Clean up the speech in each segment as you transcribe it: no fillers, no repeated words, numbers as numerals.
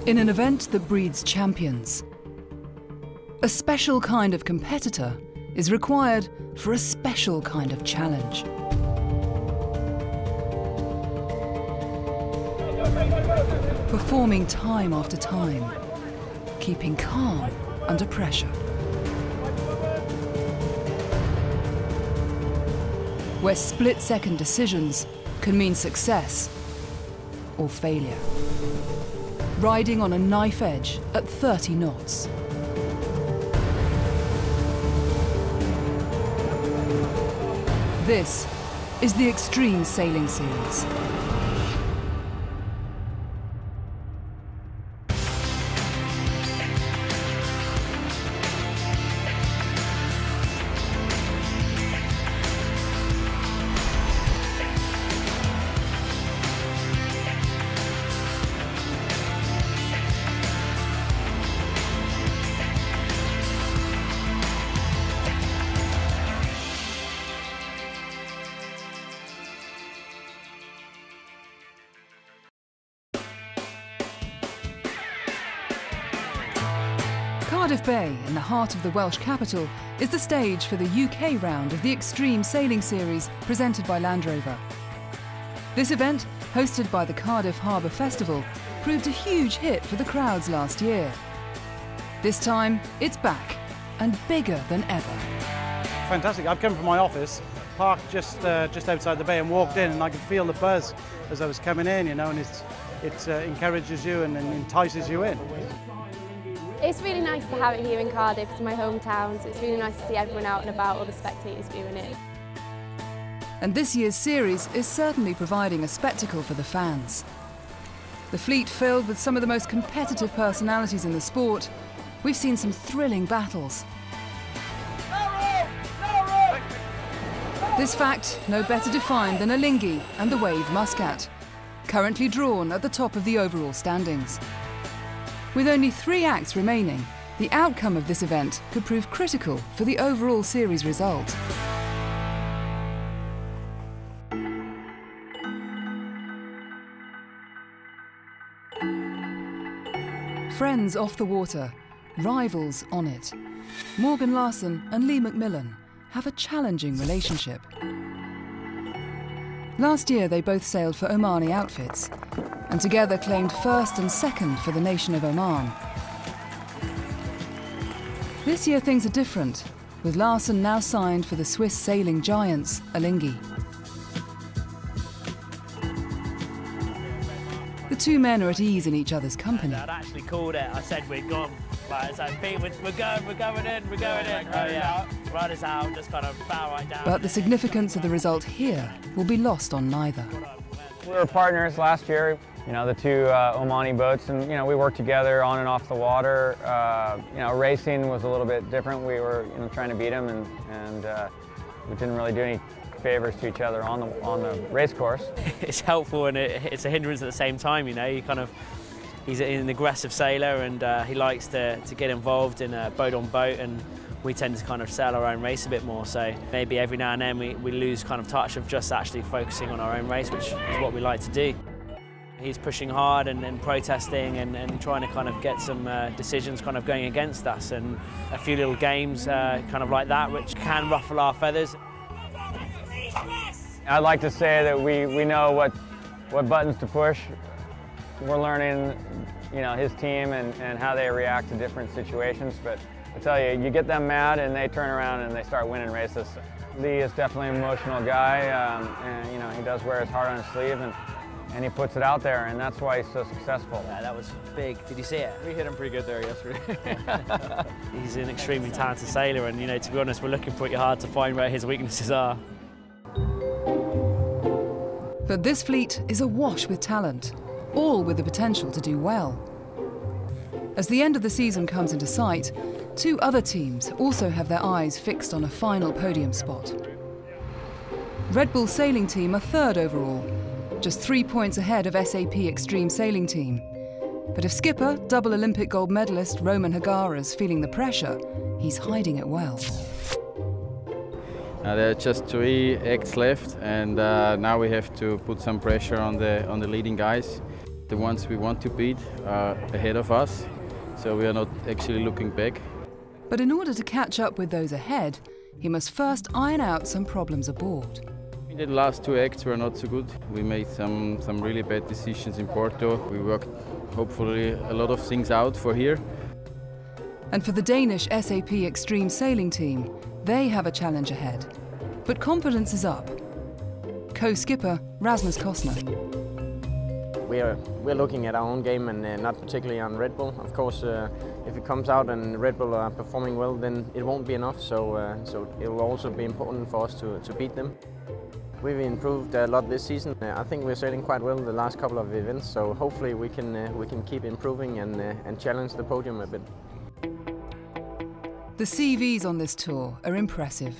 in an event that breeds champions. A special kind of competitor is required for a special kind of challenge. Performing time after time, keeping calm under pressure. Where split-second decisions can mean success or failure. Riding on a knife edge at 30 knots. This is the Extreme Sailing Series. Cardiff Bay, in the heart of the Welsh capital, is the stage for the UK round of the Extreme Sailing Series presented by Land Rover. This event, hosted by the Cardiff Harbour Festival, proved a huge hit for the crowds last year. This time, it's back, and bigger than ever. Fantastic. I've come from my office, parked just outside the bay and walked in, and I could feel the buzz as I was coming in, you know, and it encourages you and entices you in. It's really nice to have it here in Cardiff, it's my hometown, so it's really nice to see everyone out and about, all the spectators viewing it. And this year's series is certainly providing a spectacle for the fans. The fleet filled with some of the most competitive personalities in the sport, we've seen some thrilling battles. This fact no better defined than a lingy and the wave muscat, currently drawn at the top of the overall standings. With only 3 acts remaining, the outcome of this event could prove critical for the overall series result. Friends off the water, rivals on it. Morgan Larson and Lee McMillan have a challenging relationship. Last year they both sailed for Omani outfits, and together claimed first and second for the nation of Oman. This year things are different, with Larson now signed for the Swiss sailing giants, Alinghi. The two men are at ease in each other's company. I'd actually called it, I said we'd gone. Like, it's like, Pete, we're going in. Oh yeah, ride us out, just kind of bow right down. But the significance of the result here will be lost on neither. We were partners last year, you know, the two Omani boats, and, you know, we worked together on and off the water. You know, racing was a little bit different. We were, you know, trying to beat them, and we didn't really do any favors to each other on the race course. It's helpful and it's a hindrance at the same time, you know. He's an aggressive sailor, and he likes to get involved in boat on boat, and we tend to kind of sail our own race a bit more, so maybe every now and then we lose kind of touch of just actually focusing on our own race, which is what we like to do. He's pushing hard and protesting and trying to kind of get some decisions kind of going against us, and a few little games kind of like that which can ruffle our feathers. I'd like to say that we know what buttons to push. We're learning, you know, his team and how they react to different situations, but I tell you, you get them mad and they turn around and they start winning races. Lee is definitely an emotional guy, and, you know, he does wear his heart on his sleeve, and he puts it out there, and that's why he's so successful. Yeah, that was big. Did you see it? We hit him pretty good there yesterday. He's an extremely talented sailor, and, you know, to be honest, we're looking pretty hard to find where his weaknesses are. But this fleet is awash with talent, all with the potential to do well. As the end of the season comes into sight, 2 other teams also have their eyes fixed on a final podium spot. Red Bull Sailing Team are 3rd overall, just 3 points ahead of SAP Extreme Sailing Team. But if skipper, double Olympic gold medalist Roman Hagara's feeling the pressure, he's hiding it well. There are just 3 acts left, and now we have to put some pressure on the leading guys. The ones we want to beat are ahead of us, so we are not actually looking back. But in order to catch up with those ahead, he must first iron out some problems aboard. The last two acts were not so good. We made some really bad decisions in Porto. We worked hopefully a lot of things out for here. And for the Danish SAP Extreme Sailing team, they have a challenge ahead. But confidence is up. Co-skipper Rasmus Kostner. We're looking at our own game and not particularly on Red Bull. Of course, if it comes out and Red Bull are performing well, then it won't be enough. So it will also be important for us to beat them. We've improved a lot this season. I think we're sailing quite well the last couple of events. So hopefully we can keep improving and challenge the podium a bit. The CVs on this tour are impressive.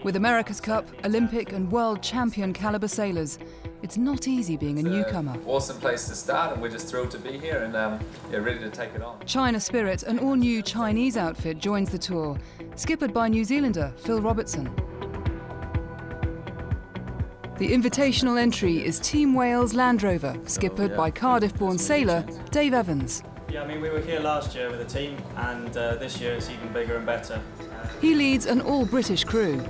With America's Cup, Olympic and world champion caliber sailors, it's not easy being a newcomer. Awesome place to start, and we're just thrilled to be here and ready to take it on. ChinaSpirit, an all-new Chinese outfit, joins the tour, skippered by New Zealander Phil Robertson. The invitational entry is Team Wales Land Rover, skippered by Cardiff-born sailor Dave Evans. Yeah, I mean, we were here last year with a team, and this year it's even bigger and better. He leads an all-British crew.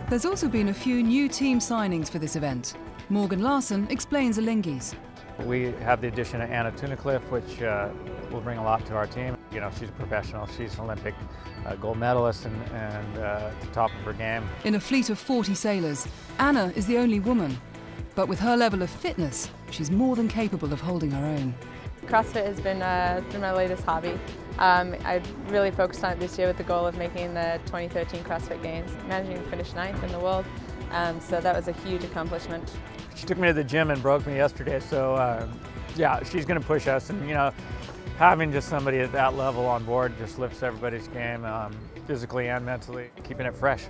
There's also been a few new team signings for this event. Morgan Larson explains Alinghi's. We have the addition of Anna Tunnicliffe, which will bring a lot to our team. You know, she's a professional. She's an Olympic gold medalist and at the top of her game. In a fleet of 40 sailors, Anna is the only woman. But with her level of fitness, she's more than capable of holding her own. CrossFit has been my latest hobby. I really focused on it this year with the goal of making the 2013 CrossFit Games, managing to finish 9th in the world. So that was a huge accomplishment. She took me to the gym and broke me yesterday, so yeah, she's going to push us. And you know, having just somebody at that level on board just lifts everybody's game, physically and mentally, keeping it fresh.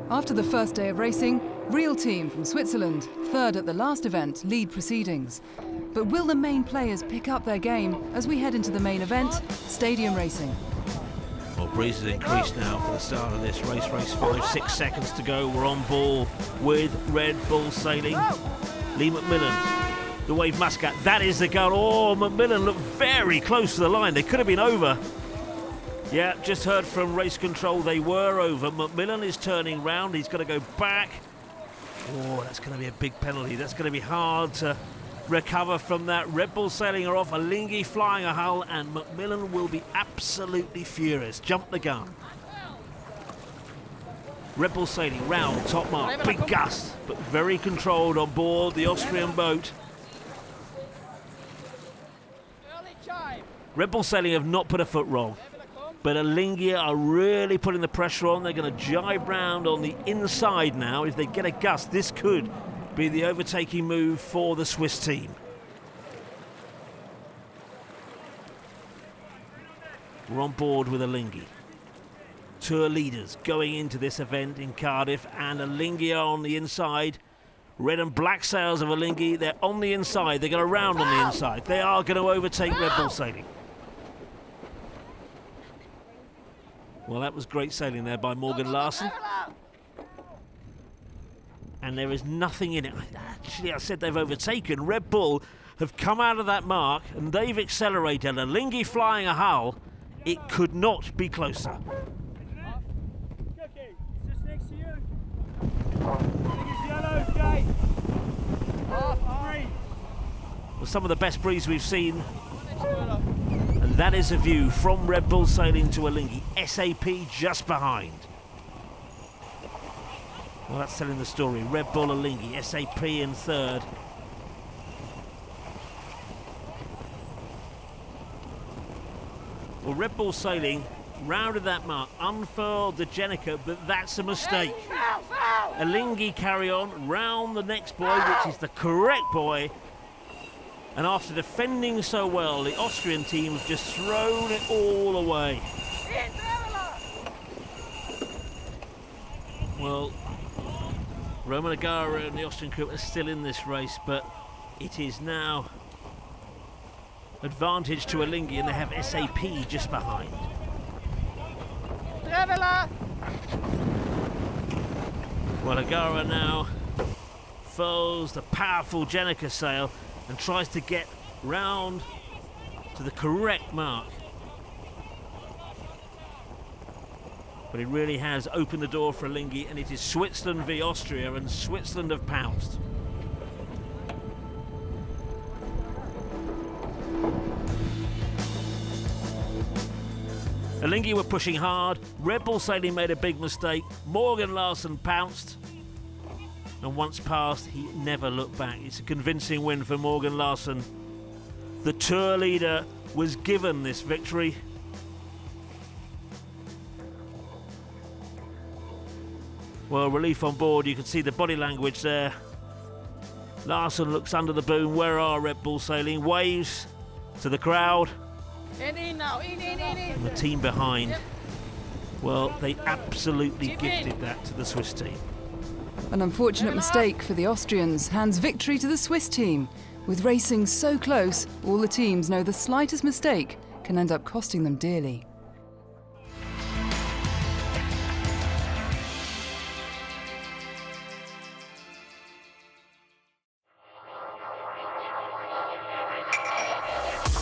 After the first day of racing, Real Team from Switzerland, third at the last event, lead proceedings. But will the main players pick up their game as we head into the main event, stadium racing? Well, breeze has increased now for the start of this race. Race 5, 6 seconds to go. We're on ball with Red Bull Sailing. Lee McMillan, the Wave Muscat, that is the gun. Oh, McMillan looked very close to the line. They could have been over. Yeah, just heard from race control they were over. McMillan is turning round. He's going to go back. Oh, that's going to be a big penalty. That's going to be hard to recover from that. Red Bull Sailing are off. Alinghi flying a hull, and McMillan will be absolutely furious. Jump the gun. Red Bull Sailing round, top mark. Big gust, but very controlled on board the Austrian boat. Red Bull Sailing have not put a foot wrong. But Alinghi are really putting the pressure on. They're going to jibe round on the inside now. If they get a gust, this could be the overtaking move for the Swiss team. We're on board with Alinghi. Tour leaders going into this event in Cardiff, and Alinghi are on the inside. Red and black sails of Alinghi, they're on the inside. They're going to round on the inside. They are going to overtake Red Bull Sailing. Well, that was great sailing there by Morgan Larson. And there is nothing in it. Actually, I said they've overtaken. Red Bull have come out of that mark and they've accelerated. Alinghi flying a hull. It could not be closer. Well, some of the best breeze we've seen. And that is a view from Red Bull Sailing to Alinghi. SAP just behind. Well, that's telling the story. Red Bull, Alinghi, SAP in third. Well, Red Bull Sailing rounded that mark, unfurled the Jenica, but that's a mistake. Alinghi carry on, round the next buoy, which is the correct buoy. And after defending so well, the Austrian team have just thrown it all away. Well, Roman Agara and the Austrian crew are still in this race, but it is now advantage to Alinghi, and they have SAP just behind. Well, Well, Agara now folds the powerful Jenica sail and tries to get round to the correct mark. But it really has opened the door for Alinghi, and it is Switzerland v Austria, and Switzerland have pounced. Alinghi were pushing hard, Red Bull Sailing made a big mistake, Morgan Larsson pounced, and once past, he never looked back. It's a convincing win for Morgan Larsson. The tour leader was given this victory. Well, relief on board, you can see the body language there. Larsson looks under the boom. Where are Red Bull Sailing? Waves to the crowd. In now, in. And the team behind. Well, they absolutely gifted that to the Swiss team. An unfortunate mistake for the Austrians hands victory to the Swiss team. With racing so close, all the teams know the slightest mistake can end up costing them dearly.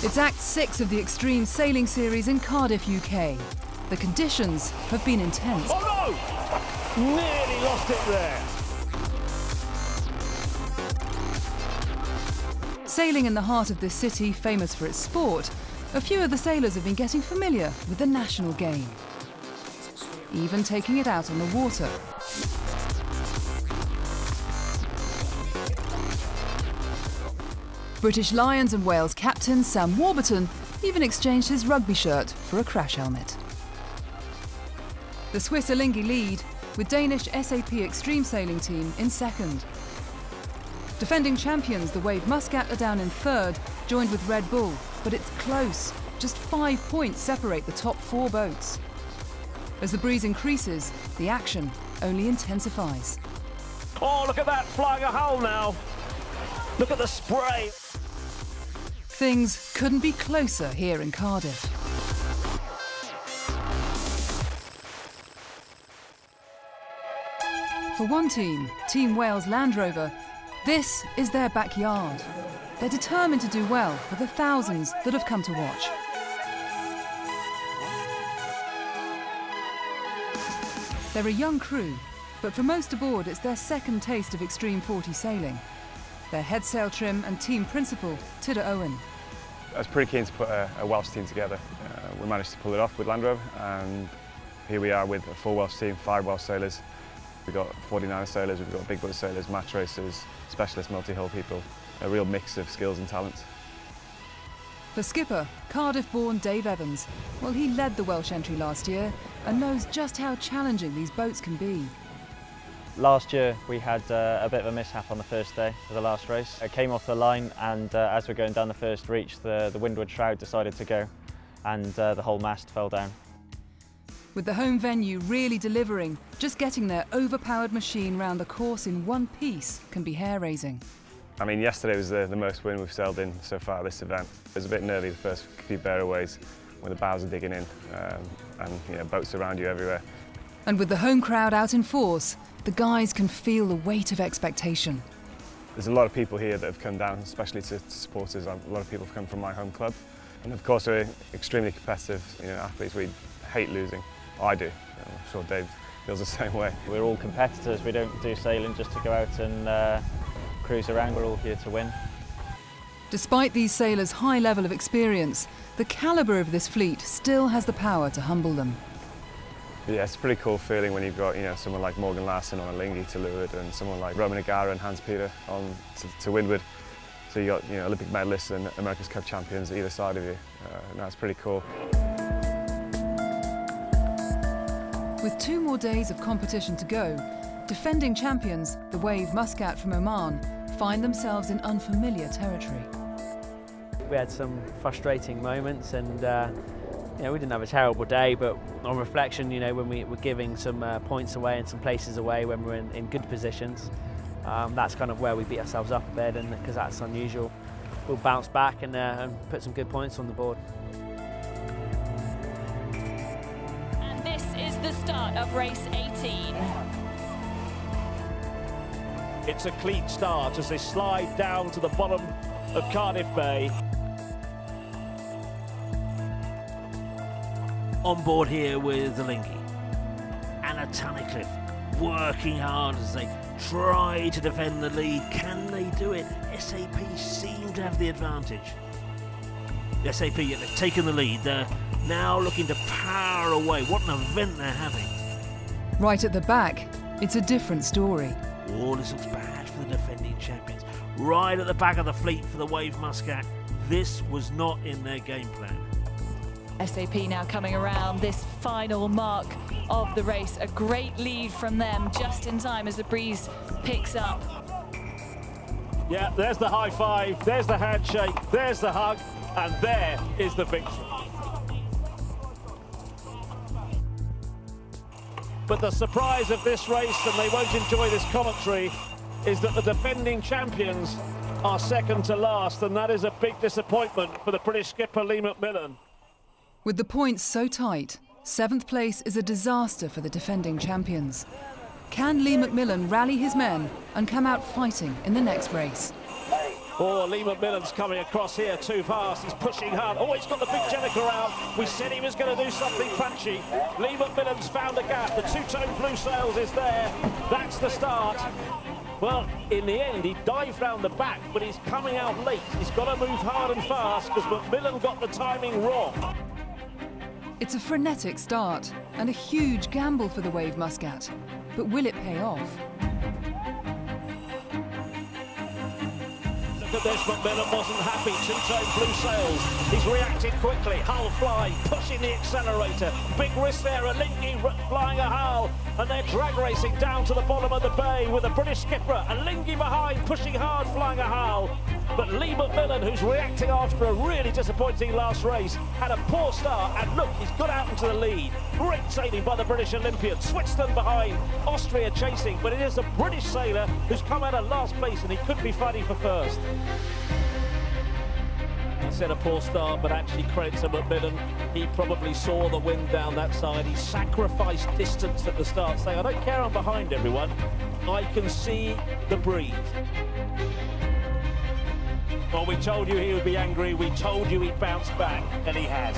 It's Act 6 of the Extreme Sailing Series in Cardiff, UK. The conditions have been intense. Oh no! Nearly lost it there. Sailing in the heart of this city, famous for its sport, a few of the sailors have been getting familiar with the national game. Even taking it out on the water. British Lions and Wales captain Sam Warburton even exchanged his rugby shirt for a crash helmet. The Swiss Alinghi lead, with Danish SAP Extreme Sailing Team in second. Defending champions, the Wave Muscat, are down in third, joined with Red Bull, but it's close. Just 5 points separate the top 4 boats. As the breeze increases, the action only intensifies. Oh, look at that, flying a hull now. Look at the spray. Things couldn't be closer here in Cardiff. For one team, Team Wales Land Rover, this is their backyard. They're determined to do well for the thousands that have come to watch. They're a young crew, but for most aboard it's their second taste of Extreme 40 sailing. Their head sail trim and team principal, Tudor Owen. I was pretty keen to put a Welsh team together. We managed to pull it off with Land Rover, and here we are with a full Welsh team, 5 Welsh sailors. We've got 49er sailors, we've got big boat sailors, match racers, specialist multi-hull people, a real mix of skills and talents. For skipper, Cardiff-born Dave Evans, well, he led the Welsh entry last year and knows just how challenging these boats can be. Last year we had a bit of a mishap on the first day of the last race. It came off the line, and as we're going down the first reach, the windward shroud decided to go, and the whole mast fell down. With the home venue really delivering, just getting their overpowered machine round the course in one piece can be hair-raising. I mean, yesterday was the most wind we've sailed in so far this event. It was a bit nervy the first few bearaways when the bows are digging in, and boats around you everywhere. And with the home crowd out in force, the guys can feel the weight of expectation. There's a lot of people here that have come down, especially to support us. A lot of people have come from my home club. And of course, we're extremely competitive athletes. We hate losing. I do. I'm sure Dave feels the same way. We're all competitors. We don't do sailing just to go out and cruise around. We're all here to win. Despite these sailors' high level of experience, the calibre of this fleet still has the power to humble them. Yeah, it's a pretty cool feeling when you've got someone like Morgan Larsson on Alinghi to leeward, and someone like Roman Agara and Hans Peter on to windward. So you got Olympic medalists and America's Cup champions either side of you. That's pretty cool. With 2 more days of competition to go, defending champions, the Wave Muscat from Oman, find themselves in unfamiliar territory. We had some frustrating moments, and we didn't have a terrible day, but on reflection, when we were giving some points away and some places away when we're in good positions, that's kind of where we beat ourselves up a bit, and because that's unusual, we'll bounce back and put some good points on the board. And this is the start of race 18. It's a clean start as they slide down to the bottom of Cardiff Bay. On board here with the Lingy. Anna Tunnicliffe working hard as they try to defend the lead. Can they do it? SAP seem to have the advantage. The SAP, they've taken the lead. They're now looking to power away. What an event they're having. Right at the back, it's a different story. Oh, this looks bad for the defending champions. Right at the back of the fleet for the Wave Muscat. This was not in their game plan. SAP now coming around this final mark of the race. A great lead from them just in time as the breeze picks up. Yeah, there's the high five, there's the handshake, there's the hug, and there is the victory. But the surprise of this race, and they won't enjoy this commentary, is that the defending champions are second to last, and that is a big disappointment for the British skipper Lee McMillan. With the points so tight, 7th place is a disaster for the defending champions. Can Lee McMillan rally his men and come out fighting in the next race? Oh, Lee McMillan's coming across here too fast. He's pushing hard. Oh, he's got the big Jellica out. We said he was going to do something punchy. Lee McMillan's found a gap. The two-tone blue sails is there. That's the start. Well, in the end, he dived round the back, but he's coming out late. He's got to move hard and fast because McMillan got the timing wrong. It's a frenetic start and a huge gamble for the Wave Muscat. But will it pay off? Look at this, McMillan wasn't happy. Two-tone blue sails. He's reacted quickly. Hull fly, pushing the accelerator. Big risk there, a Lingy flying a hull. And they're drag racing down to the bottom of the bay with a British skipper. A Lingy behind, pushing hard, flying a hull. But Lee McMillan, who's reacting after a really disappointing last race, had a poor start, and look, he's got out into the lead. Great sailing by the British Olympian. Switzerland behind, Austria chasing, but it is a British sailor who's come out of last place, and he could be fighting for first. He said a poor start, but actually credit to McMillan. He probably saw the wind down that side. He sacrificed distance at the start, saying, I don't care, I'm behind everyone. I can see the breeze. Well, we told you he would be angry. We told you he'd bounce back, and he has.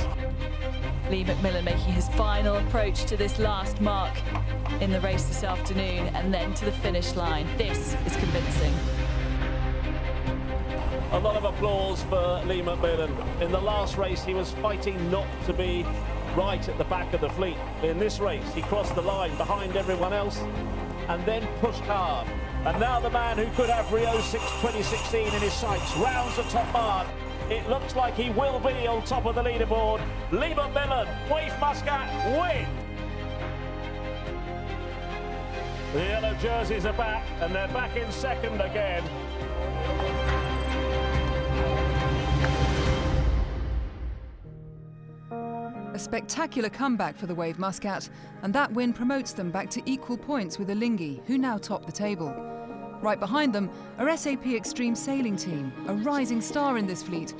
Lee McMillan making his final approach to this last mark in the race this afternoon and then to the finish line. This is convincing. A lot of applause for Lee McMillan. In the last race, he was fighting not to be right at the back of the fleet. In this race, he crossed the line behind everyone else and then pushed hard. And now the man who could have Rio 2016 in his sights rounds the top mark. It looks like he will be on top of the leaderboard. Lee McMillan, Wave Muscat, win! The yellow jerseys are back, and they're back in second again. A spectacular comeback for the Wave Muscat, and that win promotes them back to equal points with the Lingy, who now top the table. Right behind them are SAP Extreme Sailing Team, a rising star in this fleet,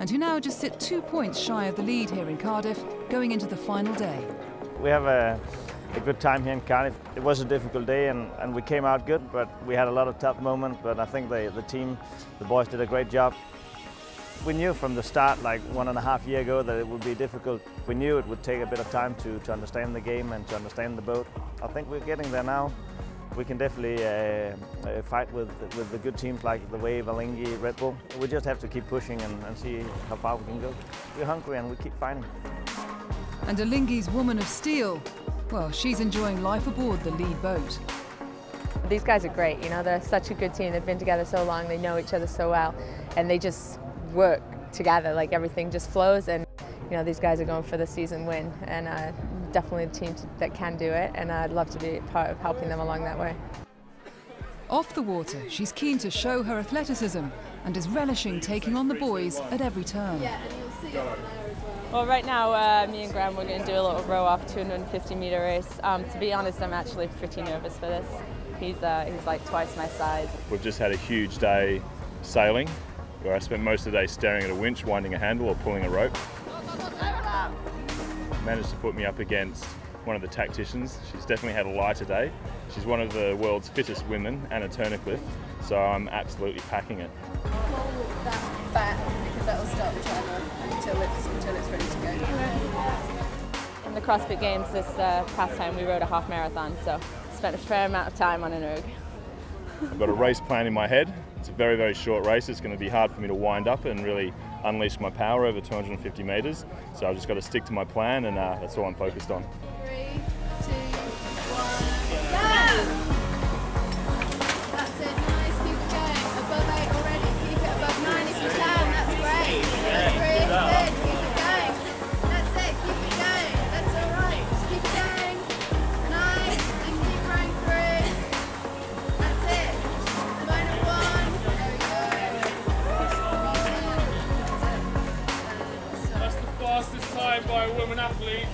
and who now just sit 2 points shy of the lead here in Cardiff, going into the final day. We have a good time here in Cardiff. It was a difficult day and we came out good, but we had a lot of tough moments, but I think the team, the boys did a great job. We knew from the start, like 1.5 years ago, that it would be difficult. We knew it would take a bit of time to understand the game and to understand the boat. I think we're getting there now. We can definitely fight with the good teams like the Wave, Lingy, Red Bull. We just have to keep pushing and see how far we can go. We're hungry and we keep fighting. And a Lingy's woman of steel, well, she's enjoying life aboard the lead boat. These guys are great, you know, they're such a good team. They've been together so long, they know each other so well, and they just work together, like everything just flows, and you know, these guys are going for the season win, and definitely a team that can do it, and I'd love to be part of helping them along that way. Off the water, she's keen to show her athleticism and is relishing taking on the boys at every turn. Well, right now, me and Graham, we're going to do a little row off 250-meter race. To be honest, I'm actually pretty nervous for this. He's like twice my size. We've just had a huge day sailing, where I spent most of the day staring at a winch, winding a handle or pulling a rope. Managed to put me up against one of the tacticians. She's definitely had a lighter day. She's one of the world's fittest women and a turnip-lift, so I'm absolutely packing it. Hold that back because that will stop the timer until it's ready to go. In the CrossFit Games this past time we rode a half marathon, so spent a fair amount of time on an erg. I've got a race plan in my head. It's a very, very short race. It's going to be hard for me to wind up and really unleash my power over 250 metres. So I've just got to stick to my plan, and that's all I'm focused on. 3, 2, 1, go! That's it, nice, keep it going. Above 8 already, keep it above 9 if you can, that's great. That's really good, keep it going. That's it, keep it going. That's all right, just keep it going. Nice, and keep running through. That's it. Final one. There we go. That's the fastest time by a woman athlete.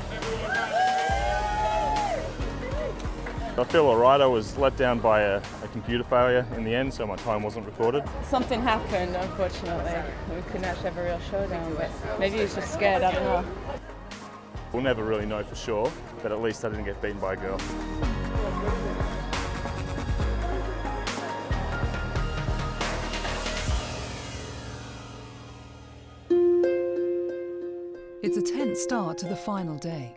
I feel all right. I was let down by a computer failure in the end, so my time wasn't recorded. Something happened, unfortunately. We couldn't actually have a real showdown, but maybe he was just scared, I don't know. We'll never really know for sure, but at least I didn't get beaten by a girl. It's a tense start to the final day.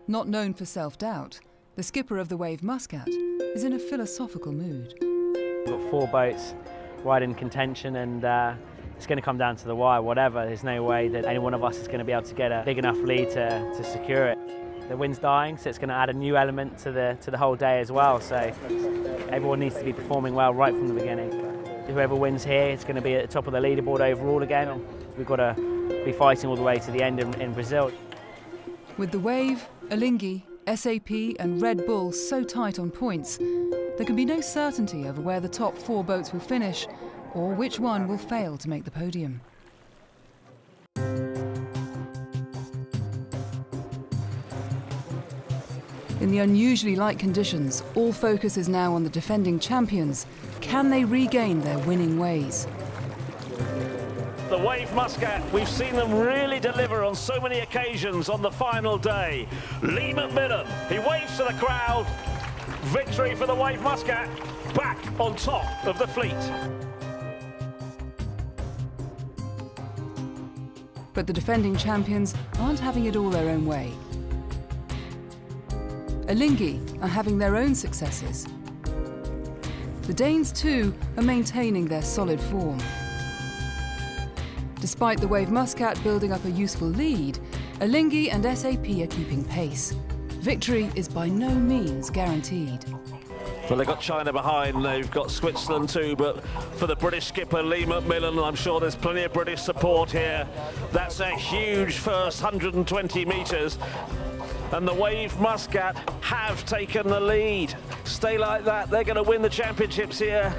Not known for self-doubt, the skipper of the Wave Muscat is in a philosophical mood. We've got 4 boats right in contention, and it's going to come down to the wire, whatever. There's no way that any one of us is going to be able to get a big enough lead to secure it. The wind's dying, so it's going to add a new element to the whole day as well. So everyone needs to be performing well right from the beginning. Whoever wins here is going to be at the top of the leaderboard overall again. We've got to be fighting all the way to the end in Brazil. With the Wave, Alinghi, SAP and Red Bull so tight on points, there can be no certainty over where the top 4 boats will finish or which one will fail to make the podium. In the unusually light conditions, all focus is now on the defending champions. Can they regain their winning ways? The Wave Muscat, we've seen them really deliver on so many occasions on the final day. Lee McMillan, he waves to the crowd. Victory for the Wave Muscat, back on top of the fleet. But the defending champions aren't having it all their own way. Alinghi are having their own successes. The Danes too are maintaining their solid form. Despite the Wave Muscat building up a useful lead, Alinghi and SAP are keeping pace. Victory is by no means guaranteed. Well, they've got China behind, they've got Switzerland too, but for the British skipper Lee McMillan, I'm sure there's plenty of British support here. That's a huge first 120 metres. And the Wave Muscat have taken the lead. Stay like that, they're going to win the championships here.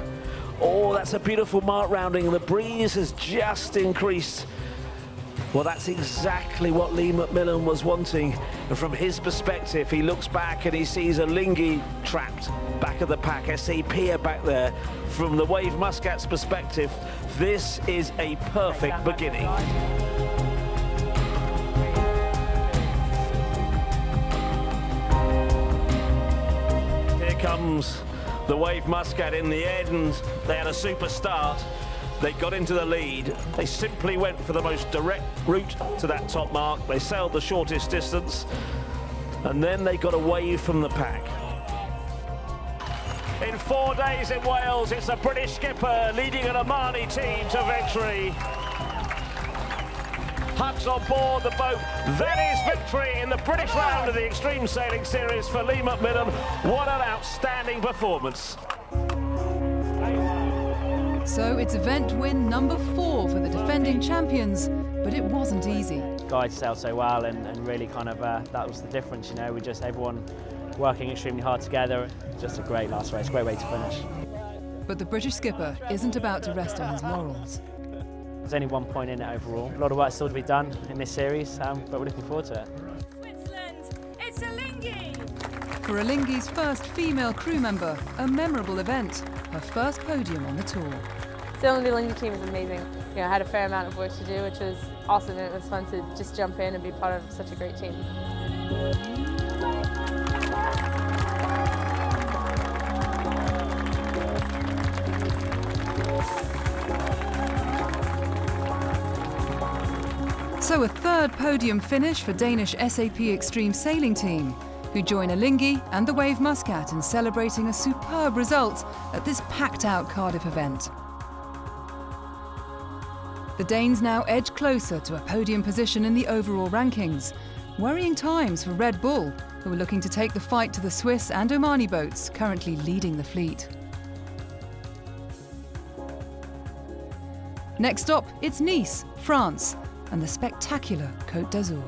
Oh, that's a beautiful mark rounding. The breeze has just increased. Well, that's exactly what Lee McMillan was wanting. And from his perspective, he looks back and he sees Alinghi trapped back of the pack. SAP are back there. From the Wave Muscat's perspective, this is a perfect beginning. Here comes the Wave Muscat in the end. They had a super start. They got into the lead. They simply went for the most direct route to that top mark. They sailed the shortest distance, and then they got away from the pack. In 4 days in Wales, it's a British skipper leading an Omani team to victory. Hugs on board the boat. That is victory in the British round of the Extreme Sailing Series for Lee McMillan. What an outstanding performance. So it's event win number 4 for the defending champions, but it wasn't easy. Guys sailed so well and really kind of, that was the difference, you know, we just everyone working extremely hard together. Just a great last race, great way to finish. But the British skipper isn't about to rest on his laurels. There's only 1 point in it overall. A lot of work still to be done in this series, but we're looking forward to it. Switzerland, it's Alinghi! For Alinghi's first female crew member, a memorable event, her first podium on the tour. Sailing the Alinghi team is amazing. You know, I had a fair amount of work to do, which was awesome, and it was fun to just jump in and be part of such a great team. So a third podium finish for Danish SAP Extreme Sailing Team, who join Alinghi and the Wave Muscat in celebrating a superb result at this packed-out Cardiff event. The Danes now edge closer to a podium position in the overall rankings. Worrying times for Red Bull, who are looking to take the fight to the Swiss and Omani boats currently leading the fleet. Next stop, it's Nice, France, and the spectacular Côte d'Azur.